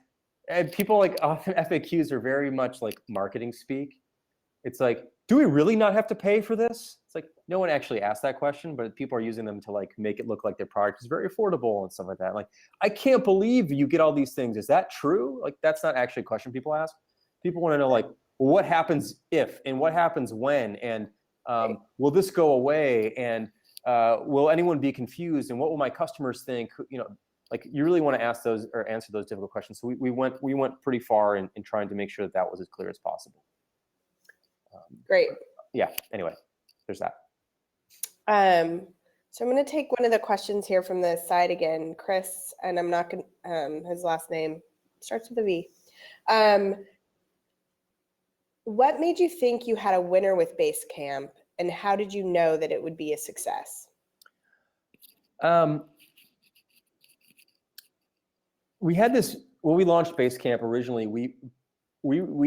and people like often FAQs are very much like marketing speak. It's like, do we really not have to pay for this? It's like, no one actually asked that question, but people are using them to like make it look like their product is very affordable and stuff like that. Like, I can't believe you get all these things. Is that true? Like, that's not actually a question people ask. People want to know like, well, what happens if, and what happens when, and will this go away? And will anyone be confused? And what will my customers think? You know, like, you really want to ask those or answer those difficult questions. So we went pretty far in trying to make sure that was as clear as possible. Great. Yeah. Anyway, there's that. So I'm going to take one of the questions here from the side again, Chris, and I'm not going to, his last name starts with a V. What made you think you had a winner with Basecamp, and how did you know that it would be a success? We had this, when we launched Basecamp originally, we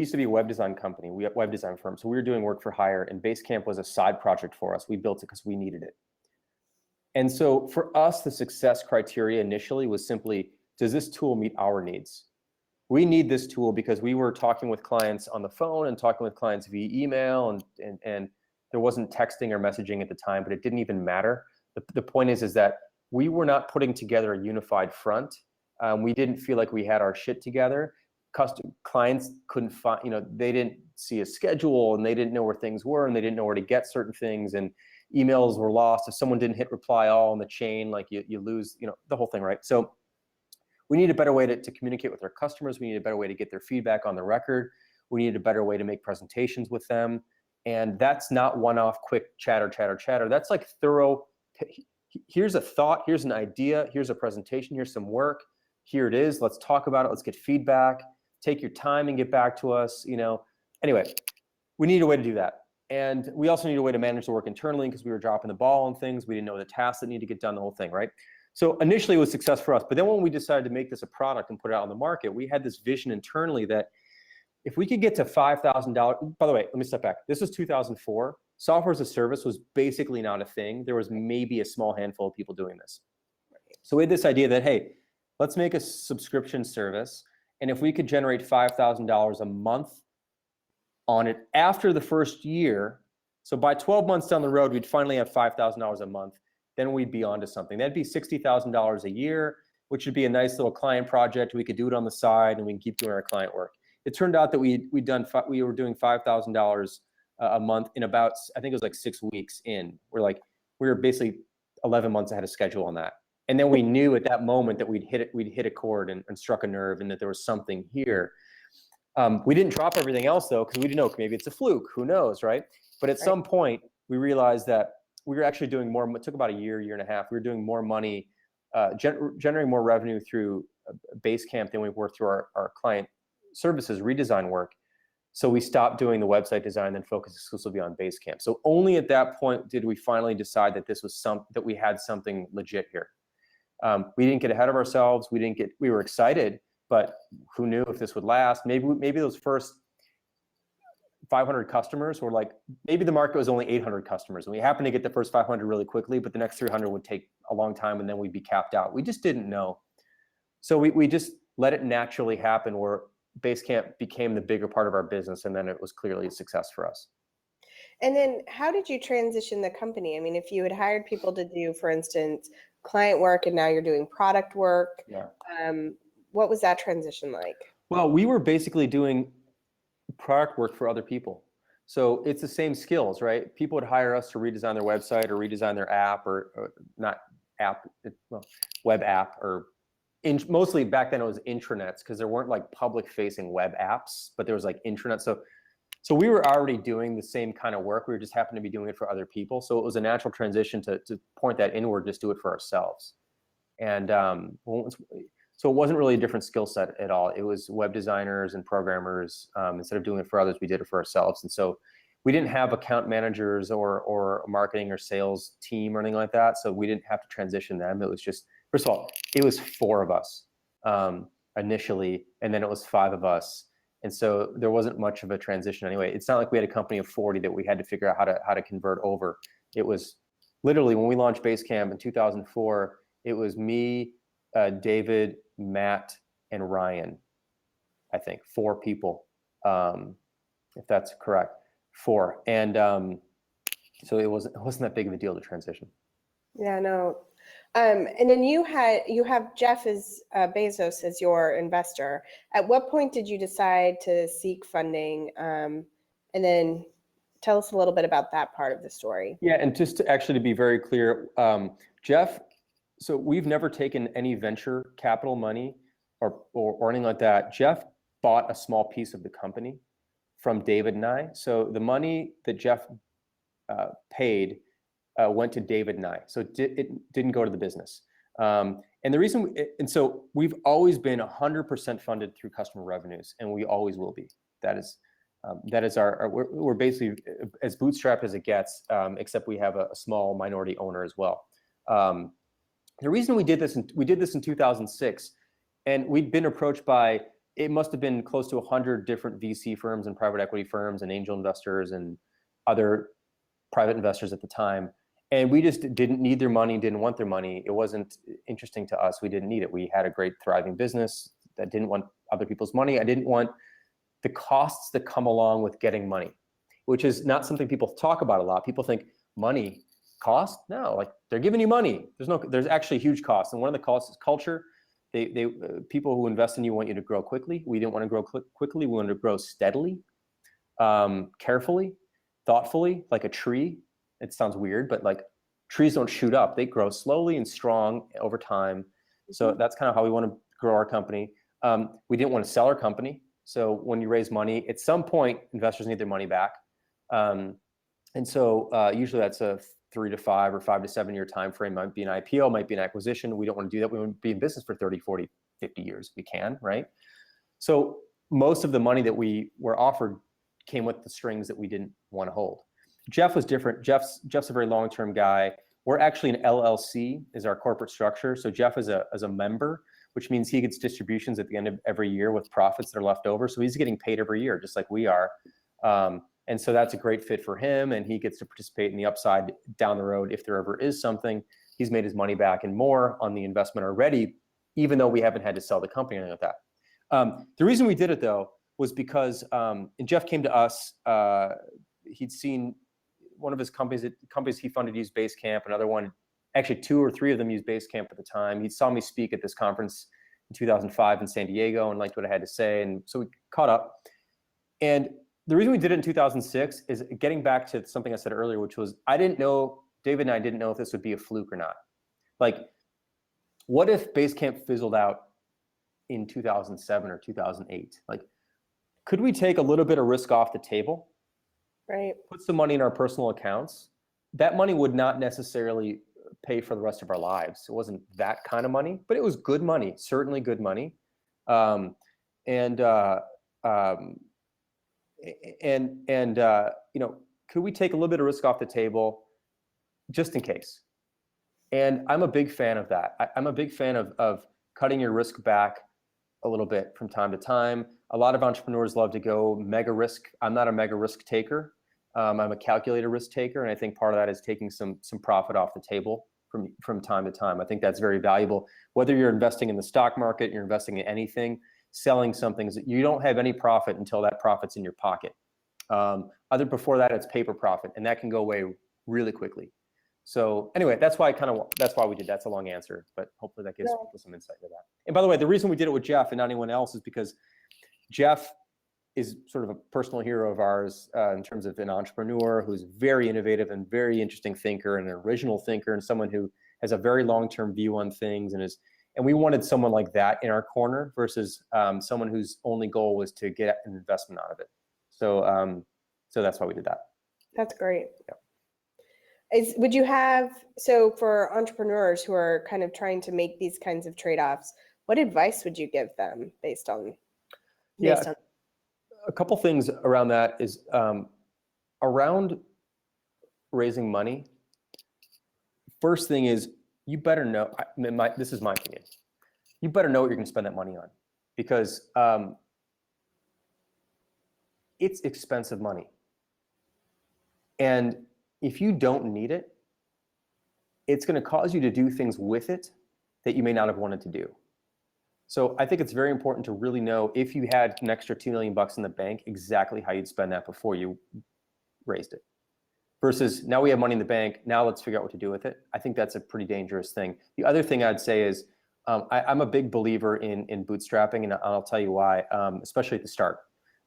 used to be a web design company, web design firm. So we were doing work for hire, and Basecamp was a side project for us. We built it because we needed it. And so for us, the success criteria initially was simply, does this tool meet our needs? We need this tool because we were talking with clients on the phone and talking with clients via email, and there wasn't texting or messaging at the time, but it didn't even matter. The point is that we were not putting together a unified front. We didn't feel like we had our shit together. Clients couldn't find, they didn't see a schedule, and they didn't know where things were, and they didn't know where to get certain things, and emails were lost. If someone didn't hit reply all in the chain, like you lose, the whole thing, right? So we need a better way to communicate with our customers. We need a better way to get their feedback on the record. We need a better way to make presentations with them. And that's not one-off quick chatter. That's like thorough, here's a thought, here's an idea, here's a presentation, here's some work. Here it is, let's talk about it, let's get feedback, take your time and get back to us, Anyway, we need a way to do that. And we also need a way to manage the work internally because we were dropping the ball on things. We didn't know the tasks that need to get done, the whole thing, right? So initially it was success for us. But then when we decided to make this a product and put it out on the market, we had this vision internally that if we could get to $5,000, by the way, let me step back. This was 2004. Software as a service was basically not a thing. There was maybe a small handful of people doing this. So we had this idea that, hey, let's make a subscription service. And if we could generate $5,000 a month on it after the first year, so by 12 months down the road, we'd finally have $5,000 a month, then we'd be onto something. That'd be $60,000 a year, which would be a nice little client project. We could do it on the side and we can keep doing our client work. It turned out that we were doing $5,000 a month in about, I think it was like 6 weeks in. We were basically 11 months ahead of schedule on that. And then we knew at that moment that we'd hit a chord and struck a nerve, and that there was something here. We didn't drop everything else though, because we didn't know, maybe it's a fluke, who knows, right? But at some point we realized that we were actually doing more, it took about a year, year and a half. We were doing more money, generating more revenue through Basecamp than we were through our client services redesign work. So we stopped doing the website design and focused exclusively on Basecamp. So only at that point did we finally decide that this was that we had something legit here. We didn't get ahead of ourselves. We were excited, but who knew if this would last? Maybe those first 500 customers were like, maybe the market was only 800 customers, and we happened to get the first 500 really quickly, but the next 300 would take a long time, and then we'd be capped out. We just didn't know. So we just let it naturally happen, where Basecamp became the bigger part of our business, and then it was clearly a success for us. And then how did you transition the company? I mean, if you had hired people to do, for instance, client work, and now you're doing product work, Yeah. What was that transition like? Well, we were basically doing product work for other people. So it's the same skills, right? People would hire us to redesign their website or redesign their app, or not app, well, web app, or mostly back then it was intranets, because there weren't like public facing web apps, but there was like intranet. So we were already doing the same kind of work. We were just happened to be doing it for other people. So it was a natural transition to point that inward, just do it for ourselves. And so it wasn't really a different skill set at all. It was web designers and programmers. Instead of doing it for others, we did it for ourselves. And so we didn't have account managers or a marketing or sales team or anything like that. So we didn't have to transition them. It was just, first of all, it was 4 of us initially, and then it was 5 of us. And so there wasn't much of a transition anyway. It's not like we had a company of 40 that we had to figure out how to convert over. It was literally, when we launched Basecamp in 2004, it was me, David, Matt, and Ryan. I think 4 people, if that's correct, 4. And so it wasn't that big of a deal to transition. Yeah, no. And then you have Jeff Bezos as your investor. At what point did you decide to seek funding? And then tell us a little bit about that part of the story. Yeah, and just to be very clear, Jeff, so we've never taken any venture capital money or anything like that. Jeff bought a small piece of the company from David and I. So the money that Jeff paid went to David and I. So it didn't go to the business. And the reason, and so we've always been 100% funded through customer revenues, and we always will be. That is we're basically as bootstrapped as it gets, except we have a small minority owner as well. The reason we did this in 2006, and we'd been approached by, it must have been close to 100 different VC firms and private equity firms and angel investors and other private investors at the time. And we just didn't need their money, didn't want their money. It wasn't interesting to us. We didn't need it. We had a great thriving business that didn't want other people's money. I didn't want the costs that come along with getting money, which is not something people talk about a lot. People think money cost? No, like they're giving you money. There's actually huge costs. And one of the costs is culture. People who invest in you want you to grow quickly. We didn't want to grow quickly. We wanted to grow steadily, carefully, thoughtfully, like a tree. It sounds weird, but like trees don't shoot up. They grow slowly and strong over time. So that's kind of how we want to grow our company. We didn't want to sell our company. So when you raise money, at some point, investors need their money back. And so usually that's a 3 to 5 or 5 to 7 year time frame. Might be an IPO, might be an acquisition. We don't want to do that. We want to be in business for 30, 40, 50 years if we can, right? So most of the money that we were offered came with the strings that we didn't want to hold. Jeff was different. Jeff's a very long-term guy. We're actually an LLC is our corporate structure. So Jeff is a member, which means he gets distributions at the end of every year with profits that are left over. So he's getting paid every year, just like we are. And so that's a great fit for him. And he gets to participate in the upside down the road if there ever is something. He's made his money back and more on the investment already, even though we haven't had to sell the company or anything like that. The reason we did it though, was because, and Jeff came to us, he'd seen one of his companies he funded used Basecamp, another one, actually 2 or 3 of them used Basecamp at the time. He saw me speak at this conference in 2005 in San Diego and liked what I had to say. And so we caught up. And the reason we did it in 2006 is getting back to something I said earlier, which was David and I didn't know if this would be a fluke or not. Like, what if Basecamp fizzled out in 2007 or 2008? Like, could we take a little bit of risk off the table? Right. Put some money in our personal accounts that money would not necessarily pay for the rest of our lives. It wasn't that kind of money, but it was good money, certainly good money. Um, and you know, could we take a little bit of risk off the table just in case? And I'm a big fan of that. I'm a big fan of cutting your risk back a little bit from time to time. A lot of entrepreneurs love to go mega risk. I'm not a mega risk taker. I'm a calculated risk taker, and I think part of that is taking some profit off the table from time to time. I think that's very valuable. Whether you're investing in the stock market, you're investing in anything, selling something, you don't have any profit until that profit's in your pocket. Other before that, it's paper profit, and that can go away really quickly. So anyway, that's why we did. That's a long answer, but hopefully that gives people some insight into that. And by the way, the reason we did it with Jeff and not anyone else is because Jeff is sort of a personal hero of ours in terms of an entrepreneur who's very innovative and very interesting thinker and an original thinker, and someone who has a very long-term view on things and we wanted someone like that in our corner versus someone whose only goal was to get an investment out of it. So so that's why we did that. That's great. Yeah. Would you have, so for entrepreneurs who are kind of trying to make these kinds of trade-offs, what advice would you give them based on? A couple things around that is around raising money. First thing is you better know, this is my opinion, you better know what you're going to spend that money on, because it's expensive money. And if you don't need it, it's going to cause you to do things with it that you may not have wanted to do. So I think it's very important to really know, if you had an extra $2 million in the bank, exactly how you'd spend that before you raised it. Versus now we have money in the bank, now let's figure out what to do with it. I think that's a pretty dangerous thing. The other thing I'd say is I'm a big believer in bootstrapping, and I'll tell you why, especially at the start.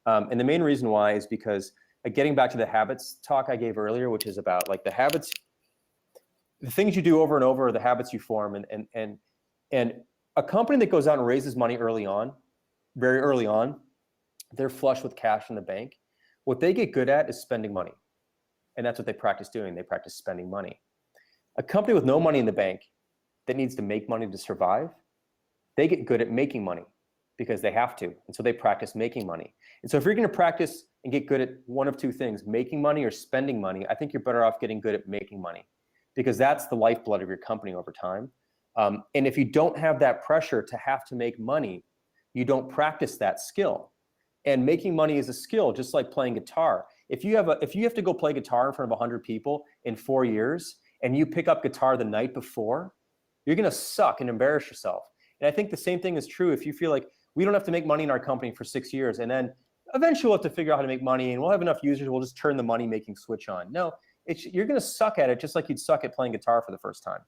And the main reason why is because getting back to the habits talk I gave earlier, which is about like the habits, the things you do over and over are the habits you form. And a company that goes out and raises money early on, very early on, they're flush with cash in the bank. What they get good at is spending money. And that's what they practice doing. They practice spending money. A company with no money in the bank that needs to make money to survive, they get good at making money because they have to. And so they practice making money. And so if you're going to practice and get good at one of two things, making money or spending money, I think you're better off getting good at making money, because that's the lifeblood of your company over time. And if you don't have that pressure to have to make money, you don't practice that skill. And making money is a skill, just like playing guitar. If you have to go play guitar in front of 100 people in 4 years, and you pick up guitar the night before, you're going to suck and embarrass yourself. And I think the same thing is true if you feel like we don't have to make money in our company for 6 years, and then eventually we'll have to figure out how to make money, and we'll have enough users, we'll just turn the money-making switch on. No, you're going to suck at it just like you'd suck at playing guitar for the first time.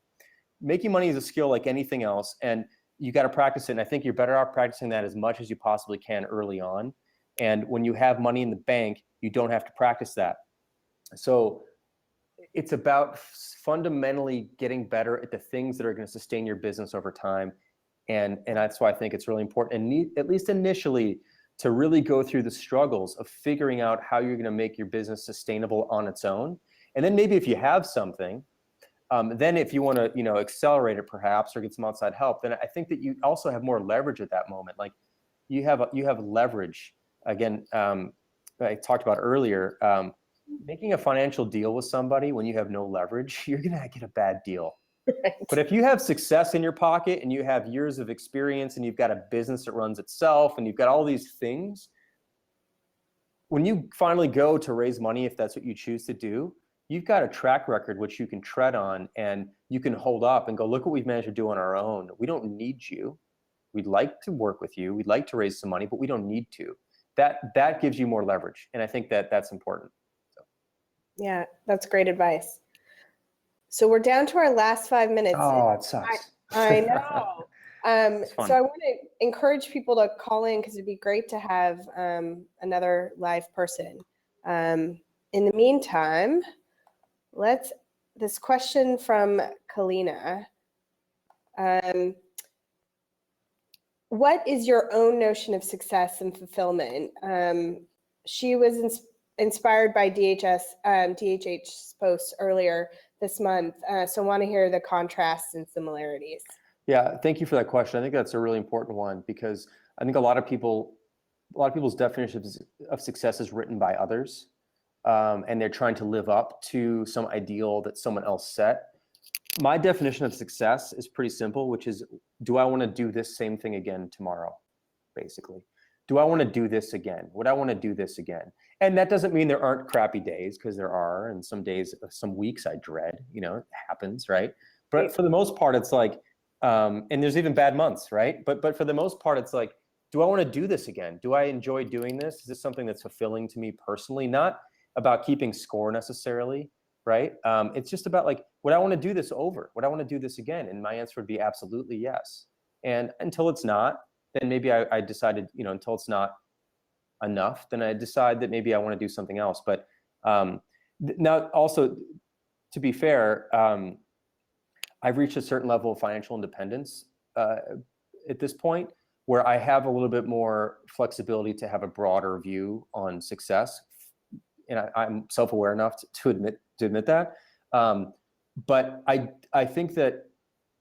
Making money is a skill like anything else, and you got to practice it. And I think you're better off practicing that as much as you possibly can early on. And when you have money in the bank, you don't have to practice that. So it's about fundamentally getting better at the things that are going to sustain your business over time. And that's why I think it's really important, and at least initially, to really go through the struggles of figuring out how you're going to make your business sustainable on its own. And then maybe if you have something, then if you want to, accelerate it perhaps or get some outside help, then I think that you also have more leverage at that moment. Like you have leverage. Again, I talked about earlier, making a financial deal with somebody when you have no leverage, you're going to get a bad deal. Right. But if you have success in your pocket and you have years of experience and you've got a business that runs itself and you've got all these things, when you finally go to raise money, if that's what you choose to do, you've got a track record which you can tread on and you can hold up and go, look what we've managed to do on our own. We don't need you. We'd like to work with you. We'd like to raise some money, but we don't need to. That gives you more leverage. And I think that's important. So. Yeah, that's great advice. So we're down to our last 5 minutes. Oh, it sucks. I know. So I want to encourage people to call in because it'd be great to have another live person. In the meantime, this question from Kalina. What is your own notion of success and fulfillment? She was inspired by DHH's posts earlier this month. So want to hear the contrasts and similarities. Yeah, thank you for that question. I think that's a really important one because I think a lot of people's definitions of success is written by others, and they're trying to live up to some ideal that someone else set. My definition of success is pretty simple, which is, do I want to do this same thing again tomorrow? Basically, do I want to do this again? Would I want to do this again? And that doesn't mean there aren't crappy days, because there are, and some days, some weeks I dread. It happens, right? But for the most part, it's like, and there's even bad months, right? But for the most part, it's like, do I want to do this again? Do I enjoy doing this? Is this something that's fulfilling to me personally? Not about keeping score necessarily, right? It's just about like, would I want to do this over? Would I want to do this again? And my answer would be absolutely yes. And until it's not, then maybe I decided, until it's not enough, then I decide that maybe I want to do something else. But now also, to be fair, I've reached a certain level of financial independence at this point, where I have a little bit more flexibility to have a broader view on success. And I'm self-aware enough to admit that. But I think that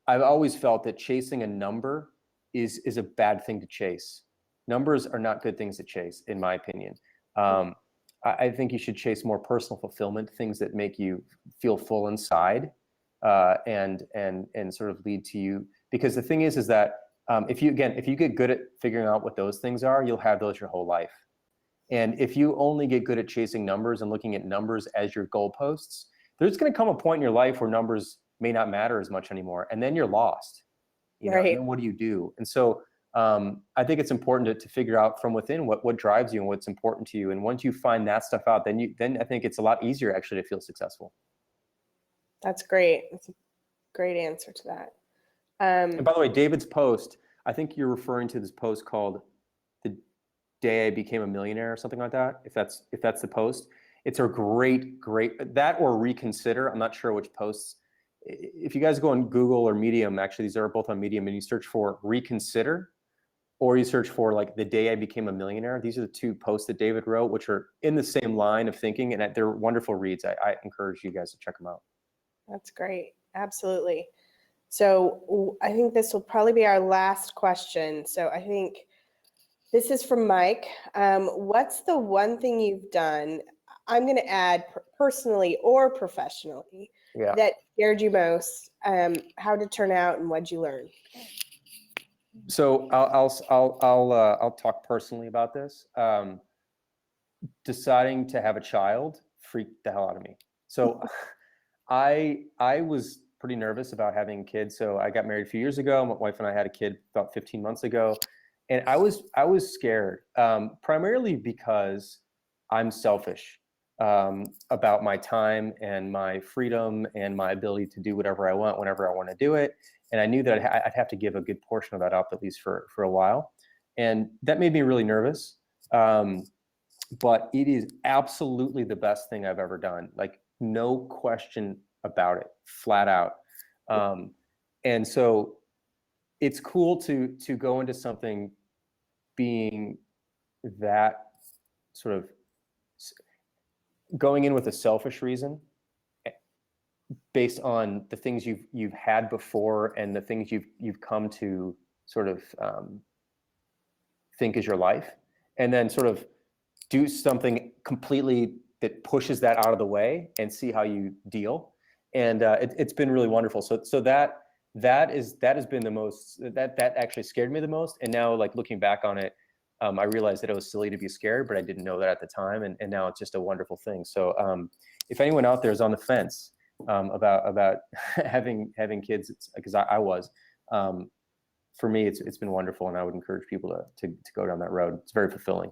I've always felt that chasing a number is a bad thing to chase. Numbers are not good things to chase, in my opinion. I think you should chase more personal fulfillment, things that make you feel full inside, and sort of lead to you. Because the thing is that if you get good at figuring out what those things are, you'll have those your whole life. And if you only get good at chasing numbers and looking at numbers as your goalposts, there's going to come a point in your life where numbers may not matter as much anymore, and then you're lost. Right. And then what do you do? And so I think it's important to figure out from within what drives you and what's important to you. And once you find that stuff out, then I think it's a lot easier actually to feel successful. That's great. That's a great answer to that. And by the way, David's post, I think you're referring to this post called "The Day I Became a Millionaire" or something like that. If that's the post, it's a great that, or Reconsider. I'm not sure which posts. If you guys go on Google or Medium, actually these are both on Medium, and you search for Reconsider, or you search for like "The Day I Became a Millionaire." These are the two posts that David wrote, which are in the same line of thinking, and they're wonderful reads. I encourage you guys to check them out. That's great. Absolutely. So I think this will probably be our last question. So I think this is from Mike. What's the one thing you've done, I'm going to add personally or professionally, that scared you most? How did it turn out, and what'd you learn? So I'll talk personally about this. Deciding to have a child freaked the hell out of me. So I was pretty nervous about having kids. So I got married a few years ago. My wife and I had a kid about 15 months ago, and I was scared, primarily because I'm selfish about my time and my freedom and my ability to do whatever I want whenever I want to do it. And I knew that I'd have to give a good portion of that up, at least for a while. And that made me really nervous. But it is absolutely the best thing I've ever done. Like, no question about it, flat out. And so it's cool to go into something being that sort of going in with a selfish reason, based on the things you've had before and the things you've come to sort of think is your life, and then sort of do something completely that pushes that out of the way and see how you deal. And it's been really wonderful. So that has been the most, that actually scared me the most. And now, like, looking back on it, I realized that it was silly to be scared, but I didn't know that at the time. And now it's just a wonderful thing. So if anyone out there is on the fence about having kids, because I was, for me, it's been wonderful. And I would encourage people to go down that road. It's very fulfilling.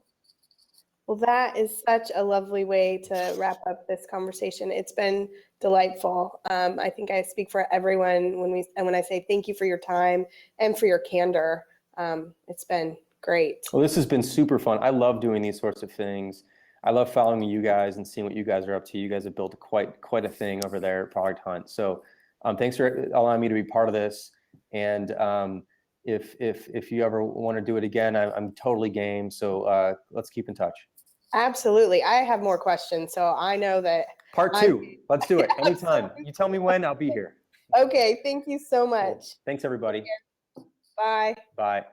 Well, that is such a lovely way to wrap up this conversation. It's been delightful. I think I speak for everyone when I say thank you for your time and for your candor. It's been great. Well, this has been super fun. I love doing these sorts of things. I love following you guys and seeing what you guys are up to. You guys have built quite a thing over there at Product Hunt. So thanks for allowing me to be part of this. And if you ever want to do it again, I'm totally game. So let's keep in touch. Absolutely. I have more questions, so I know that. Part two. Let's do it. Anytime. You tell me when, I'll be here. Okay. Thank you so Cool. much. Thanks, everybody. Bye. Bye.